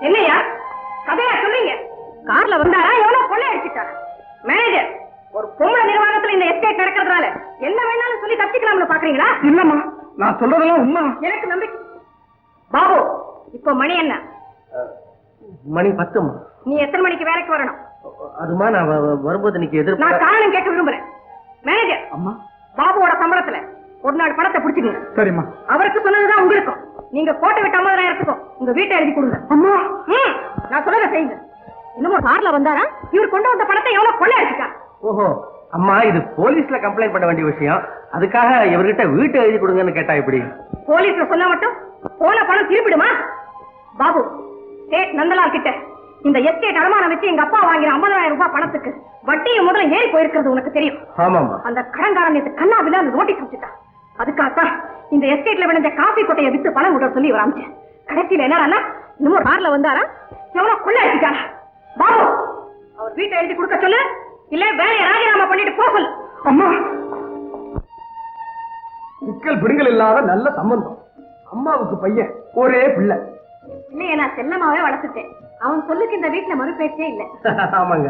என்னையா கதையா சொல்றீங்க? கார்ல வந்தாரா எவ்வளவு கொள்ளை அடிச்சுட்டாரா? மேனேஜர், ஒரு பொம்பளை நிர்வாகத்துல இந்த எஸ்டேட் நடக்கிறதுனால என்ன வேணாலும் சொல்லி தப்பிக்கலாம்னு பாக்குறீங்களா? இல்லம்மா, நான் சொல்றதெல்லாம் உண்மை. எனக்கு நம்பிக்கை. பாபு, இப்ப மணி என்ன? மணி 10. நீ எத்தனை மணிக்கு வேலைக்கு வரணும்? அதுமா நான் வரும்போது நீங்க நான் காரணம் கேட்க விரும்புறேன். மேனேஜர், அம்மா, பாபுவோட சம்பளத்துல ஒரு நாள் பணத்தை பிடிச்சுக்கங்க. சரிம்மா. அவருக்கு சொன்னதுதான் உங்களுக்கும். நீங்க கோட்டை விட்டு 50,000 உங்க வீட்டை எழுதி கொடுங்க. அம்மா, நான் சொல்றத செய்யுங்க. இன்னும் கார்ல வந்தாரா? இவர் கொண்டு வந்த பணத்தை எவ்வளவு கொள்ளை அடிச்சுட்டா? ஓஹோ அம்மா, இது போலீஸ்ல கம்ப்ளைண்ட் பண்ண வேண்டிய விஷயம். அதுக்காக இவர்கிட்ட வீட்டை எழுதி கொடுங்கன்னு கேட்டா எப்படி? போலீஸ்ல சொன்னா மட்டும் போன பணம் திருப்பிடுமா? பாபு, ஸ்டேட் நந்தலால் கிட்ட இந்த எஸ்டேட் அடமானம் வச்சு எங்க அப்பா வாங்கிற 50,000 ரூபாய் பணத்துக்கு வட்டியும் முதல்ல ஏறி போயிருக்கிறது உனக்கு தெரியும். ஆமாமா. அந்த கடன்காரன் நேற்று கண்ணாவில நோட்டீஸ் வச்சுட்டான். அதுக்காகத்தான் இந்த எஸ்டேட்ல விளைஞ்ச காபி கொட்டையை வித்து பணம் விட சொல்லி இவர் அமைச்சேன். கடைசியில என்னடா இன்னும் கார்ல வந்தாரா எவ்வளவு கொள்ளை அடிச்சுட்டாரா? பாபு, அவர் வீட்டை எழுதி கொடுக்க சொல்லு, இல்ல வேலையை ராஜினாமா பண்ணிட்டு போக சொல்லு. அம்மா, சிக்கல் பிடுங்கல் இல்லாத நல்ல சம்பந்தம். அம்மாவுக்கு பையன், ஒரே பிள்ளை. இல்லையே, நான் செல்லமாவே வளர்த்துட்டேன். அவன் சொல்லுக்கு இந்த வீட்டுல மறுபேச்சே இல்ல. ஆமாங்க,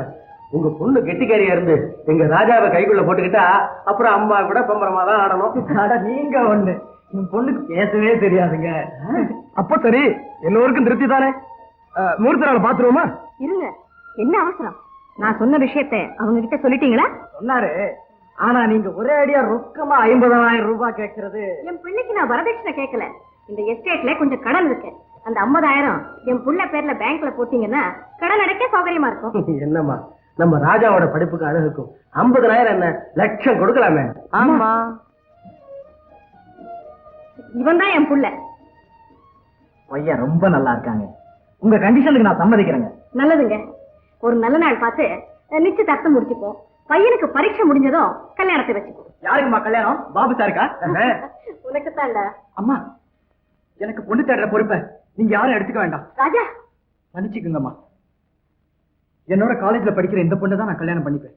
உங்க பொண்ணு கெட்டிக்காரியா இருந்து எங்க ராஜாவை கைக்குள்ள போட்டுக்கிட்டா அப்புறம் அம்மா கூட பம்பரமா தான் ஆடணும். நீங்க ஒண்ணு, என் பொண்ணுக்கு பேசவே தெரியாதுங்க. அப்ப சரி, எல்லோருக்கும் திருப்தி தானே? முகூர்த்த நாள் பாத்துருவோமா? இருங்க, என்ன அவசரம்? நான் சொன்ன விஷயத்தை அவங்க கிட்ட சொல்லிட்டீங்களா? சொன்னாரு. ஆனா நீங்க ஒரே அடியா ரொக்கமா 50,000 ரூபாய் கேட்கறது. என் பிள்ளைக்கு நான் வரதட்சணை கேட்கல. இந்த எஸ்டேட்ல கொஞ்சம் கடன் இருக்கு. அந்த 50,000 என் புள்ள பேர்ல பேங்க்ல போட்டீங்கன்னா கடன் அடைக்க சௌகரியமா இருக்கும். என்னம்மா, நம்ம ராஜாவோட படிப்புக்கு அழகுக்கும் 50,000 என்ன, லட்சம் கொடுக்கலாமே. ஆமா, இவன் தான் என் புள்ள. பையன் ரொம்ப நல்லா இருக்காங்க. உங்க கண்டிஷனுக்கு நான் சம்மதிக்கிறேங்க. நல்லதுங்க. ஒரு நல்ல நாள் பார்த்து நிச்சயதார்த்தம் முடிச்சுப்போம். பையனுக்கு பரீட்சை முடிஞ்சதும் கல்யாணத்தை வச்சுப்போம். யாருக்குமா கல்யாணம்? பாபு சாருக்கா? உனக்கு தான்டா. அம்மா, எனக்கு பொண்ணு தேடுற பொறுப்பை நீங்க யாரும் எடுத்துக்க வேண்டாம். ராஜா, மன்னிச்சுக்குங்கம்மா. என்னோட காலேஜ்ல படிக்கிற இந்த பொண்ணு தான் நான் கல்யாணம் பண்ணிப்பேன்.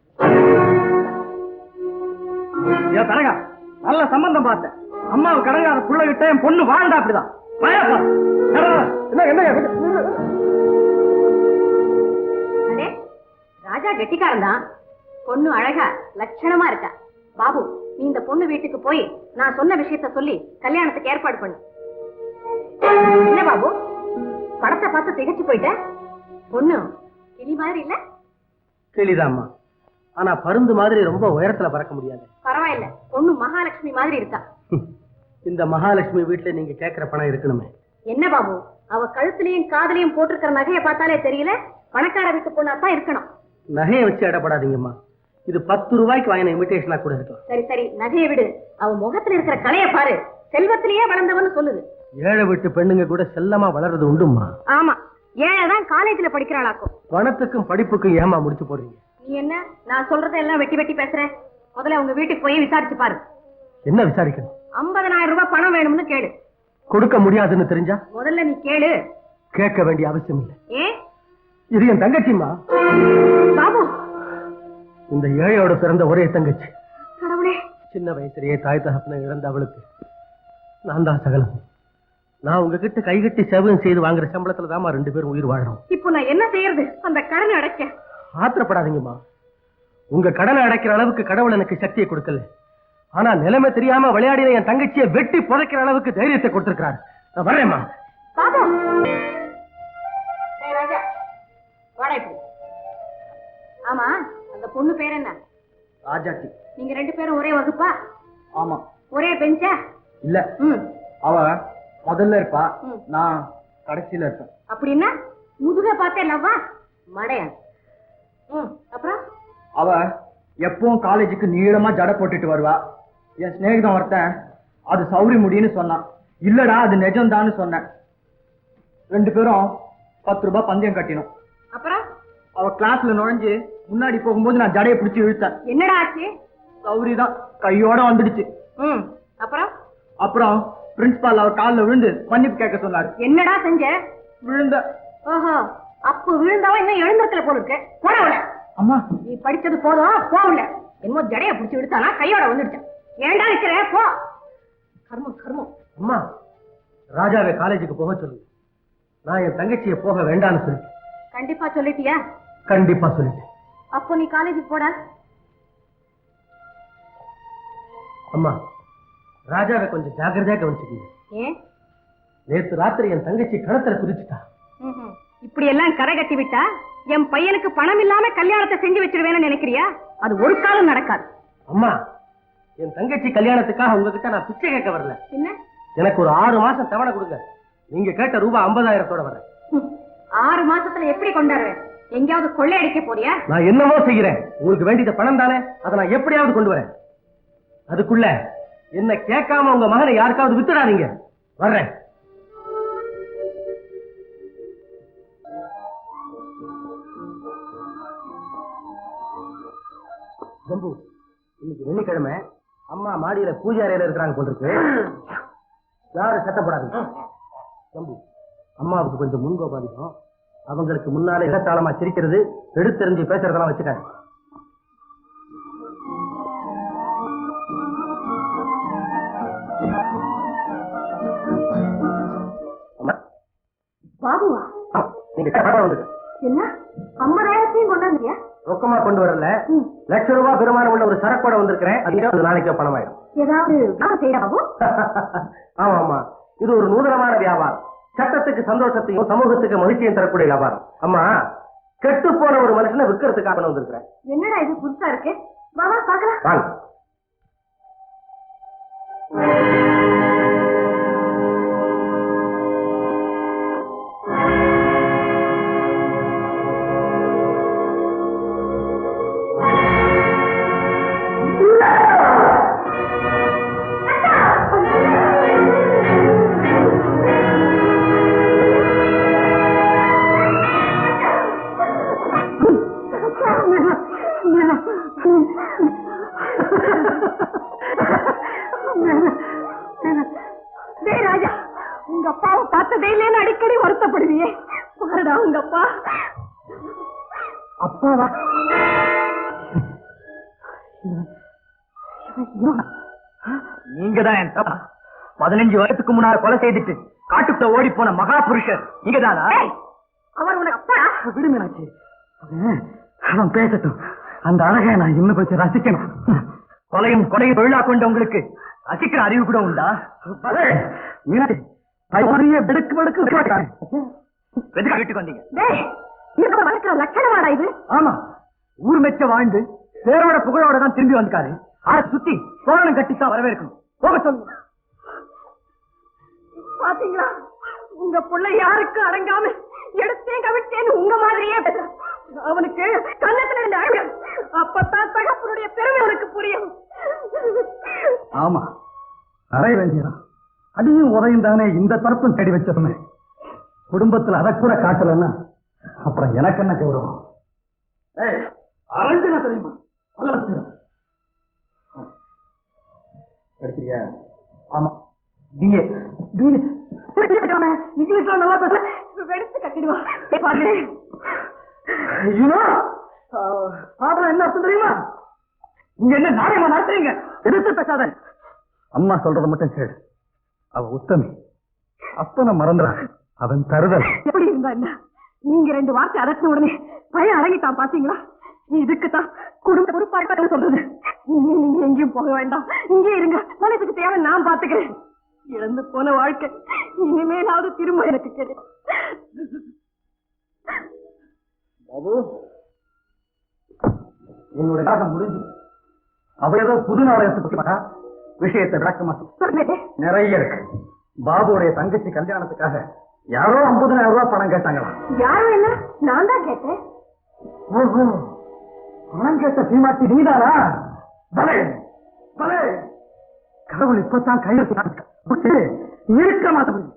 ஏன் தரகா, நல்ல சம்பந்தம் பார்த்தேன். அம்மாவை கடங்காத புள்ள விட்ட என் பொண்ணு வாழ்ந்தா அப்படிதான். ராஜா கெட்டிக்காரன் தான். பொண்ணு அழகா லட்சணமா இருக்கா. பாபு, நீ இந்த பொண்ணு வீட்டுக்கு போய் நான் சொன்ன விஷயத்த சொல்லி கல்யாணத்துக்கு ஏற்பாடு பண்ணு. என்ன பாபு, படத்தை பார்த்து திகச்சு போயிட்ட? பொண்ணு கிளி மாதிரி இல்ல? கிளிதாம்மா, ஆனா பருந்து மாதிரி ரொம்ப உயரத்துல பறக்க முடியாது. பரவாயில்ல, பொண்ணு மகாலட்சுமி மாதிரி இருக்கா. இந்த மகாலட்சுமி வீட்டுல நீங்க கேட்கிற பணம் இருக்கணுமே. என்ன பாபு, அவ கழுத்துலயும் காதலையும் போட்டிருக்கிற நகையை பார்த்தாலே தெரியல பணக்கார வீட்டு பொண்ணாத்தான் இருக்கணும். நகையை வச்சு இடப்படாதீங்கம்மா. இது 10 ரூபாய்க்கு வாங்கின இமிடேஷனா கூட இருக்கலாம். சரி சரி, நகையை விடு. அவ முகத்துல இருக்கிற கலைய பாரு. செல்வத்திலேயே வளர்ந்தவன்னு சொல்லுது. ஏழை வீட்டு பெண்ணுங்க கூட செல்லமா வளர்றது உண்டுமா? ஆமா, ஏழைதான் காலேஜ்ல படிக்கிறாளாக்கும். பணத்துக்கும் படிப்புக்கும் ஏமா முடிச்சு போடுறீங்க? நீ என்ன, நான் சொல்றதை எல்லாம் வெட்டி வெட்டி பேசுறேன். முதல்ல உங்க வீட்டுக்கு போய் விசாரிச்சு பாரு. என்ன விசாரிக்கணும்? 50,000 ரூபாய் பணம் வேணும்னு கேளு. கொடுக்க முடியாதுன்னு தெரிஞ்சா முதல்ல நீ கேளு. கேட்க வேண்டிய அவசியம் இல்லை. ஏன்? இது என் தங்கச்சிமா. பாபு, இந்த ஏழையோட பிறந்த ஒரே தங்கச்சி. கடவுளே, சின்ன வயசுலயே தாய் தகப்பனை இழந்த அவளுக்கு நான் தான் சகலம். நான் உங்ககிட்ட கைகட்டி சேவகம் செய்து வாங்குற சம்பளத்துல தாமா 2 பேரும் உயிர் வாழறோம். இப்போ நான் என்ன செய்யறது? அந்த கடனை அடைக்க. ஆத்திரப்படாதீங்கம்மா. உங்க கடனை அடைக்கிற அளவுக்கு கடவுள் எனக்கு சக்தியை கொடுக்கல. ஆனா நிலைமை தெரியாம விளையாடின என் தங்கச்சியை வெட்டி புதைக்கிற அளவுக்கு தைரியத்தை கொடுத்திருக்கிறார். நான் வரேம்மா. பாபு, ராஜா வாடா இப்படி. ஆமா, அந்த பொண்ணு பேர் என்ன? ராஜாத்தி. நீங்க 2 பேரும் ஒரே வகுப்பா? ஆமா. ஒரே பெஞ்சா? இல்ல, அவ முதல்ல இருப்பா, நான் கடைசியில இருப்பேன். அப்படின்னா முதுக பார்த்தே லவ்வா மடையா? அப்புறம் அவ எப்பவும் காலேஜுக்கு நீளமா ஜடை போட்டுட்டு வருவா. என் சிநேகிதம் ஒருத்தன் அது சௌரி முடின்னு சொன்னான். இல்லடா அது நிஜம்தான்னு சொன்னேன். 2 பேரும் 10 ரூபாய் பந்தயம் கட்டினோம். அப்புறம் அவ கிளாஸ்ல நுழைஞ்சு முன்னாடி போகும்போது நான் ஜடையை பிடிச்சி இழுத்தேன். என்னடா ஆச்சு? சௌரி தான் கையோட வந்துடுச்சு. அப்புறம் அப்புறம் பிரின்சிபால் அவர் காலில் விழுந்து மன்னிப்பு கேட்க சொன்னாரு. என்னடா செஞ்ச? விழுந்த. ஓஹோ, அப்ப விழுந்தவன் இன்னும் எழுந்திருக்கல போல இருக்கு. போடவுல. அம்மா, நீ படிச்சது போதும், போகல. என்னமோ ஜடைய பிடிச்சி விடுத்தானா கையோட வந்துடுச்சேன். ஏண்டா இருக்கிற? போ. கர்மம் கர்மம். அம்மா, ராஜாவை காலேஜுக்கு போக சொல்லுங்க. நான் என் தங்கச்சியை போக வேண்டாம்னு சொல்லிட்டேன். கண்டிப்பா சொல்லிட்டியா? கண்டிப்பா சொல்லிட்டேன். அப்போ நீ காலேஜுக்கு போடா. அம்மா, ராஜாவை கொஞ்சம் ஜாக்கிரதையா கவனிச்சுக்கீங்க. ஏன்? நேத்து ராத்திரி என் தங்கச்சி கணத்துல குதிச்சுட்டா. இப்படி எல்லாம் கரை கட்டி விட்டா என் பையனுக்கு பணம் இல்லாம கல்யாணத்தை செஞ்சு வச்சிருவேன்னு நினைக்கிறியா? அது ஒரு காலம் நடக்காது. அம்மா, என் தங்கச்சி கல்யாணத்துக்காக உங்ககிட்ட நான் பிச்சை கேட்க வரல. என்ன? எனக்கு ஒரு 6 மாசம் தவணை கொடுங்க. நீங்க கேட்ட ரூபாய் 50,000 வரேன். 6 மாசத்துல எப்படி கொண்டாடுவேன்? எங்கேயாவது கொள்ளையடிக்க போறியா? நான் என்னவோ செய்கிறேன். உங்களுக்கு வேண்டியது பணம் தானே, அதை நான் எப்படியாவது கொண்டு வரேன். அதுக்குள்ள என்ன கேட்காம உங்க மகனை யாருக்காவது வித்துடாதீங்க. வர்றேன். ஜம்பு, இன்னைக்கு வெள்ளிக்கிழமை அம்மா மாடியில பூஜை அறையில இருக்கிறாங்க போல இருக்கு. யாரும் சத்தப்படாதீங்க. ஜம்பு, அம்மாவுக்கு கொஞ்சம் முன்கோபாதிக்கும். அவங்களுக்கு முன்னாலே இடத்தாளமா சிரிக்கிறது, எடுத்தெறிஞ்சு பேசுறதெல்லாம் வச்சுக்காங்க. பாபுவா? நீங்க வந்துருக்க. என்ன 50,000 கொண்டாந்தியா? ரொக்கமா கொண்டு வரல, ₹1,00,000 பெருமானம் உள்ள ஒரு சரக்கோட வந்திருக்கிறேன். அது நாளைக்கே பணம் ஆயிடும். ஏதாவது பாபு? ஆமா ஆமா, இது ஒரு நூதனமான வியாபாரம். சட்டத்துக்கு சந்தோஷத்தையும் சமூகத்துக்கு மகிழ்ச்சியும் தரக்கூடிய வியாபாரம். அம்மா, கெட்டு போன ஒரு மனுஷனை விற்கிறதுக்காக வந்திருக்கிறேன். என்னடா இது புதுசா இருக்கு? வாங்க பாக்கலாம். வாங்க. ராஜா, உங்க அப்பாவை பார்த்ததே இல்லைன்னு அடிக்கடி வருத்தப்படுவியே. பாருடா உங்க அப்பா. அப்பாவா? நீங்க தான் என் தப்பா 15 வருஷத்துக்கு முன்னால கொலை செய்துட்டு காட்டுக்குள்ள ஓடி போன மகா புருஷர் நீங்க தானா? அவர் உனக்கு அப்பா? விடுமீனாட்சி, அவன் பேசட்டும். அந்த அழகை நான் இன்னும் கொஞ்சம் ரசிக்கணும். கொலையும் கொலையும் தொழிலா கொண்ட உங்களுக்கு ரசிக்கிற அறிவு கூட உண்டா? மீனாட்சி, பெடுக்கு பெடுக்கு வீட்டுக்கு வந்தீங்க. வளர்க்கிற லட்சணமாடா இது? ஆமா, ஊர் மெச்ச வாழ்ந்து பேரோட புகழோட தான் திரும்பி வந்திருக்காரு. அதை சுத்தி தோரணம் கட்டித்தான் வரவேற்கணும். போக சொல்லுங்க. பாத்தீங்களா, உங்க புள்ள யாருக்கு அடங்காம எடுத்தேன் கவிழ்த்தேன்னு உங்க மாதிரியே பேசுறான். அவனுக்கு கண்ணத்துல இருந்து அழகு, அப்பத்தான் தகப்பனுடைய பெருமை அவனுக்கு புரியும். ஆமா, அறை வேண்டியதான். அடியும் உதயம் தானே இந்த தரப்பும் தேடி வச்சதுமே. குடும்பத்துல அதை கூட காட்டலன்னா அப்புறம் எனக்கு என்ன கௌரவம்? அரைஞ்சனா தெரியுமா? எடுக்கிறியா? ஆமா, இங்கிலீஷ்ல நல்லா பேச வெடிச்சு கட்டிடுவான். என்ன அர்த்தம் தெரியுமா? நீங்க என்ன நாடகமா நடத்துறீங்க? எதிர்த்து பேசாத. அம்மா சொல்றத மட்டும் கேடு. அவ உத்தமி. அப்பனை மறந்துறான். அவன் தருதல். எப்படி இருந்தா என்ன? நீங்க 2 வார்த்தை அதட்டின உடனே பையன் அடங்கிட்டான். பாத்தீங்களா? இதுக்குத்தான் குடும்ப பொறுப்பாக சொல்றது. நீங்க எங்கேயும் போக வேண்டாம், இங்கே இருங்க. மனசுக்கு தேவை நான் பாத்துக்கிறேன். இழந்து போன வாழ்க்கை இனிமேலாவது திரும்ப எனக்கு கிடைக்கும். பாபு, என்னுடைய நாடகம் முடிஞ்சு. அவ ஏதோ புது நாடகத்தை பத்தி விஷயத்தை விளக்கமா நிறைய இருக்கு. பாபுடைய தங்கச்சி கல்யாணத்துக்காக யாரோ 50,000 பணம் கேட்டாங்களா? யாரும் என்ன, நான் தான் கேட்டேன். ஓஹோ, பணம் கேட்ட சீமாட்டி நீதானா? பலே பலே, கடவுள் இப்பதான் கையெழுத்து இருக்க மாட்டேன்.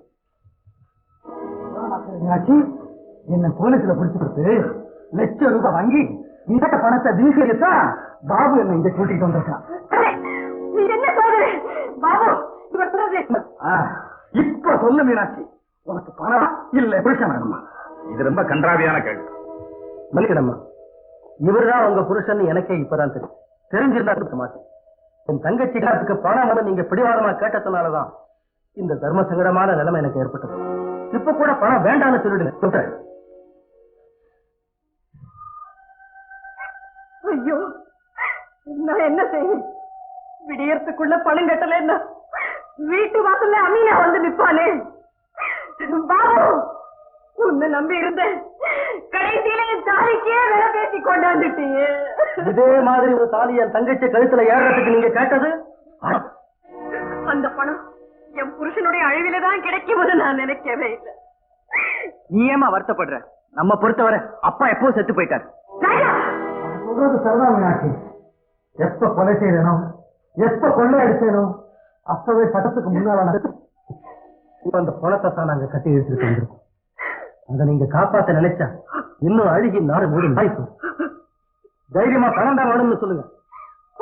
என்ன போலீஸ்ல பிடிச்சு கொடுத்து ₹1,00,000 வாங்கி நீ கேட்ட பணத்தை வீசியதான் பாபு என்ன இங்க கூட்டிட்டு வந்திருக்கான். என்ன சொல்ற பாபு? இப்ப சொல்லு மீனாட்சி, உனக்கு பணம் இல்ல புருஷன் வேணுமா? இது ரொம்ப கன்றாவியான கேள்வி. மல்லிகடம்மா, இவர்தான் உங்க புருஷன் எனக்கே இப்பதான் தெரியும். தெரிஞ்சிருந்தா இருக்க மாட்டேன். என் தங்கச்சி காலத்துக்கு பணம் வந்து நீங்க பிடிவாதமா கேட்டதுனாலதான் இந்த தர்ம சங்கடமான நிலைமை எனக்கு ஏற்பட்டது. இப்ப கூட பணம் வேண்டாம்னு சொல்லிடுங்க சொல்றேன். ஐயோ, நான் என்ன செய்வேன்? விடியறதுக்குள்ள பணம் கட்டலன்னா வீட்டு வாசல்ல அமீனா வந்து நிப்பானே. பாபு, உன்னை நம்பி இருந்தேன், கடைசியில என் தாலிக்கே விலை பேசி கொண்டாந்துட்டீங்க. இதே மாதிரி ஒரு தாலி என் தங்கச்சி கழுத்துல ஏறதுக்கு நீங்க கேட்டது? அந்த பணம் என் புருஷனுடைய அழிவில தான் கிடைக்கும்னு நான் நினைக்கவே இல்லை. நீ ஏமா வருத்தப்படுற? நம்ம பொறுத்தவரை அப்பா எப்போ செத்து போயிட்டார். சொல்றது சரிதான் மீனாட்சி. எப்ப கொலை செய்யறனோ, எப்ப கொள்ளை அடிச்சேனோ அப்பவே சட்டத்துக்கு முன்னால அந்த பணத்தை தான் நாங்க கட்டி எடுத்துட்டு வந்திருக்கோம். அதை நீங்க காப்பாத்த நினைச்சா இன்னும் அழுகி நாடு மூடி வாய்ப்பு. தைரியமா பணம் தான் வேணும்னு சொல்லுங்க.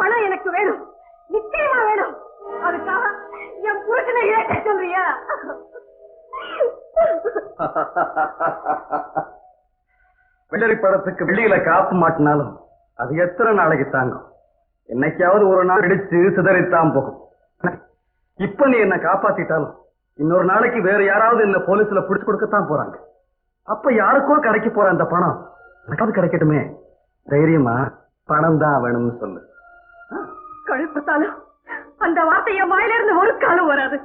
பணம் எனக்கு வேணும், நிச்சயமா வேணும். அதுக்காக என் புருஷனை இழக்க சொல்றியா? வெள்ளரி படத்துக்கு வெள்ளியில காப்பு மாட்டினாலும் அது எத்தனை நாளைக்கு தாங்கும்? என்னைக்காவது ஒரு நாள் இடிச்சு சிதறித்தான் போகும். இப்ப நீ என்ன காப்பாத்திட்டாலும் இன்னொரு நாளைக்கு வேற யாராவது என்ன போலீஸ்ல புடிச்சு கொடுக்கத்தான் போறாங்க. அப்ப யாருக்கோ கிடைக்க போற அந்த பணம் எனக்காவது கிடைக்கட்டுமே. தைரியமா பணம் தான் வேணும்னு சொல்லு. கழுப்பத்தாலும் அந்த வார்த்தைய வாயில இருந்து ஒரு காலம் வராது.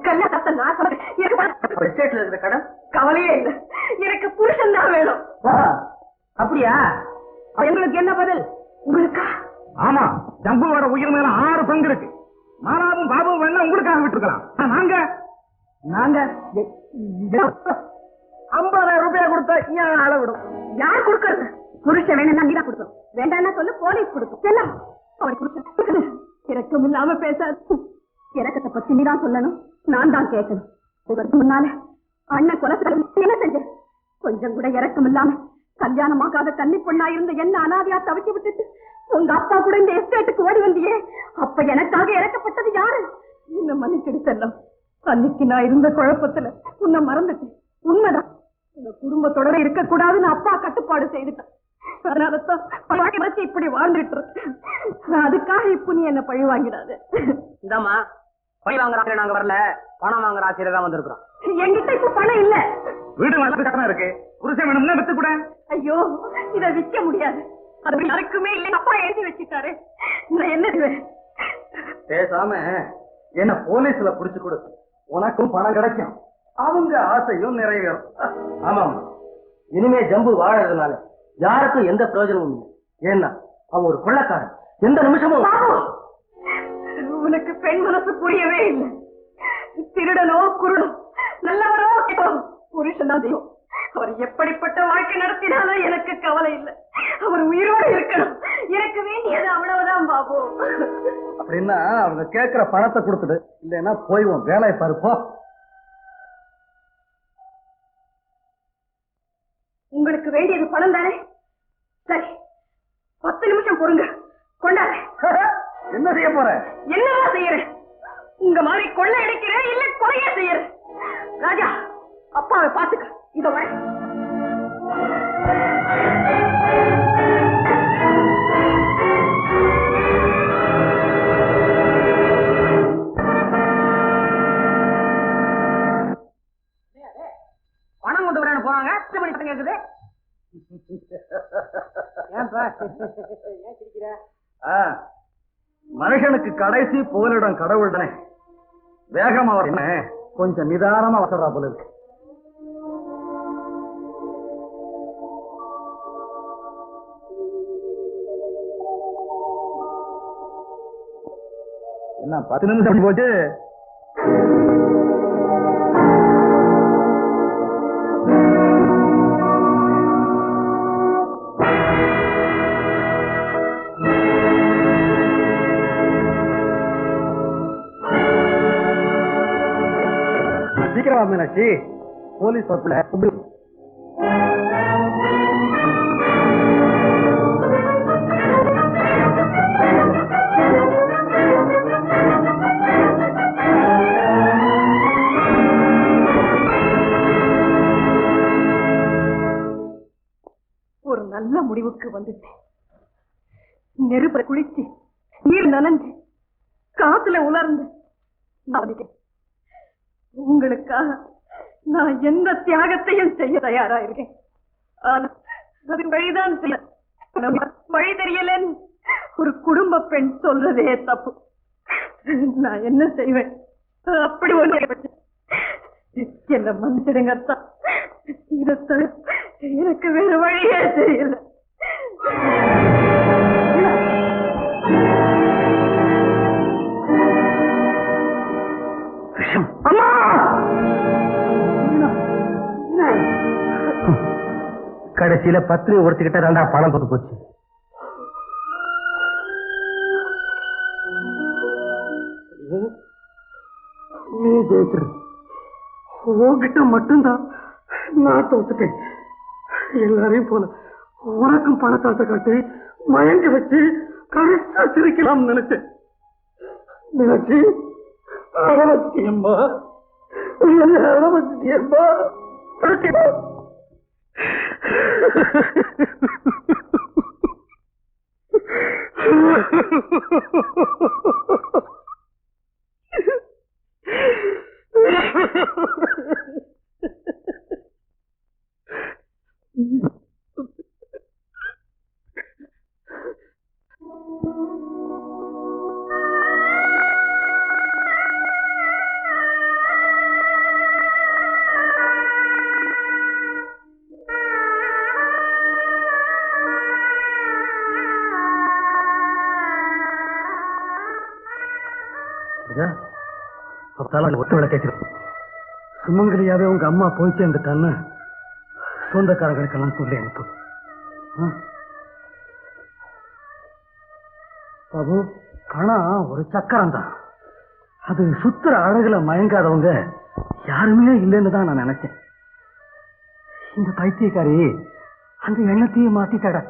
கல்யாணத்தை நான் இருக்கிற கடன் கவலையே இல்லை, எனக்கு புருஷன் தான் வேணும். அப்படியா? எங்களுக்கு என்ன பதில்? உங்களுக்கா? ஆமா, ஜம்புவோட உயிர் மேல 6 பங்கு இருக்கு. மாலாவும் பாபுவும் வேணா உங்களுக்காக விட்டுருக்கலாம். நாங்க நாங்க 50,000 ரூபாய் கொடுத்தா ஏன் அளவிடும்? யார் கொடுக்கறது? புருஷன் வேணும்னா நீதான் கொடுக்கணும். வேண்டாம்னா சொல்லு, போலீஸ் கொடுக்கும். செல்லம், அவர் புருஷன் இறக்கம் இல்லாம பேசாது. இறக்கத்தை பத்தி நீதான் சொல்லணும், நான் தான் கேட்கணும். இதற்கு முன்னால அண்ணன் கொலை என்ன செஞ்ச? கொஞ்சம் கூட இறக்கம் இல்லாம கல்யாணமாகாத கன்னி பொண்ணா இருந்த என்ன அனாதையா தவிக்க விட்டுட்டு உங்க அப்பா கூட இந்த எஸ்டேட்டுக்கு ஓடி வந்தியே, அப்ப எனக்காக இறக்கப்பட்டது யாரு? என்ன மன்னிச்சிடு செல்லம். அன்னைக்கு நான் இருந்த குழப்பத்துல உன்னை மறந்துட்டேன். உண்மைதான், உங்க குடும்பத்தோட இருக்க கூடாதுன்னு அப்பா கட்டுப்பாடு செய்துட்டேன். அதனாலதான் பழி வச்சு இப்படி வாழ்ந்துட்டு இருக்கேன். அதுக்காக இப்ப நீ என்ன பழி வாங்கிடாது. இந்தாமா, பழி வாங்குற ஆசிரியர் நாங்க வரல, பணம் வாங்குற ஆசிரியர் தான் வந்திருக்கிறோம். என்கிட்ட இப்ப பணம் இல்ல. வீடு நல்லது கட்டணம் இருக்கு. புருஷன் வேணும்னா வித்து கூட. ஐயோ, இத விற்க முடியாது. அது யாருக்குமே இல்லை, அப்பா எழுதி வச்சுட்டாரு. நான் என்ன செய்வேன்? பேசாம என்ன போலீஸ்ல புடிச்சு கொடு, உனக்கும் பணம் கிடைக்கும், அவங்க ஆசையும் நிறைவேறும். ஆமாம், இனிமே ஜம்பு வாழறதுனால யாருக்கும் எந்த பிரயோஜனமும் இல்லை. ஏன்னா அவன் ஒரு கொள்ளக்காரன். எந்த நிமிஷமும் உனக்கு பெண் மனசு புரியவே இல்லை. திருடனோ குருடோ, நல்லவரோ கெட்டோ, புருஷன் தான் தெய்வம். அவர் எப்படிப்பட்ட வாழ்க்கை நடத்தினாலும் எனக்கு கவலை இல்லை. அவர் உயிரோடு இருக்கணும். எனக்கு வேண்டியது அவ்வளவுதான் பாபு. அப்படின்னா அவங்க கேட்கிற பணத்தை கொடுத்துடு, இல்லைன்னா போய்வோம், வேலையை பாருப்போ. உங்களுக்கு வேண்டியது பணம் தானே? சரி, 10 நிமிஷம் பொறுங்க, கொண்டாரு. என்ன செய்ய போற? என்னவா செய்யறேன்? உங்க மாதிரி கொள்ளை அடிக்கிறேன், இல்ல கொலையா செய்யறேன்? ராஜா, அப்பாவை பாத்துக்க. இதோ வர. பணம் கொண்டு வரேன்னு போறாங்க, கேக்குது. மனுஷனுக்கு கடைசி புகலிடம் கடவுள் தானே. வேகமா என்ன கொஞ்சம் நிதானமா வசரா போல இருக்கு. என்ன 10 நிமிஷம் போச்சு? சீக்கிரமா மீனாட்சி, போலீஸ் வரப்புல ஒரு நல்ல முடிவுக்கு வந்துட்டேன். நெருப்பை குளிச்சு, நீர் நனைஞ்சு, காத்துல உலர்ந்து உங்களுக்காக நான் எந்த தியாகத்தையும் செய்ய தயாரா இருக்கேன். ஆனா அது வழிதான் செய்ய வழி தெரியலன்னு ஒரு குடும்ப பெண் சொல்றதே தப்பு. நான் என்ன செய்வேன்? அப்படி ஒண்ணு என்ன மன்னிச்சிடுங்க அத்தா. இதை தவிர எனக்கு வேற வழியே தெரியல. அம்மா! கடைசியில பத்திரி ஒருத்திக்கிட்ட ரெண்டா பணம் பத்து போச்சு. நீ ஜெயிச்சிரு. உன்கிட்ட மட்டும்தான் நான் தோத்துட்டேன். எல்லாரையும் போல உனக்கும் பணத்தாசை காட்டி மயங்க வச்சு கடைசா சிரிக்கலாம் நினைச்சேன். நினைச்சு அழ வச்சிட்டியம்மா, அழ வச்சிட்டியம்மா. ஒத்து விட கேட்கிறேன். சுமங்கலியாவே உங்க அம்மா போய் சேர்ந்துட்டான்னு சொந்தக்காரங்களுக்கெல்லாம் சொல்லி அனுப்பு. பாபு, பணம் ஒரு சக்கரம் தான். அது சுத்துற அழகுல மயங்காதவங்க யாருமே இல்லைன்னு தான் நான் நினைச்சேன். இந்த பைத்தியக்காரி அந்த எண்ணத்தையும் மாத்திட்டாடா.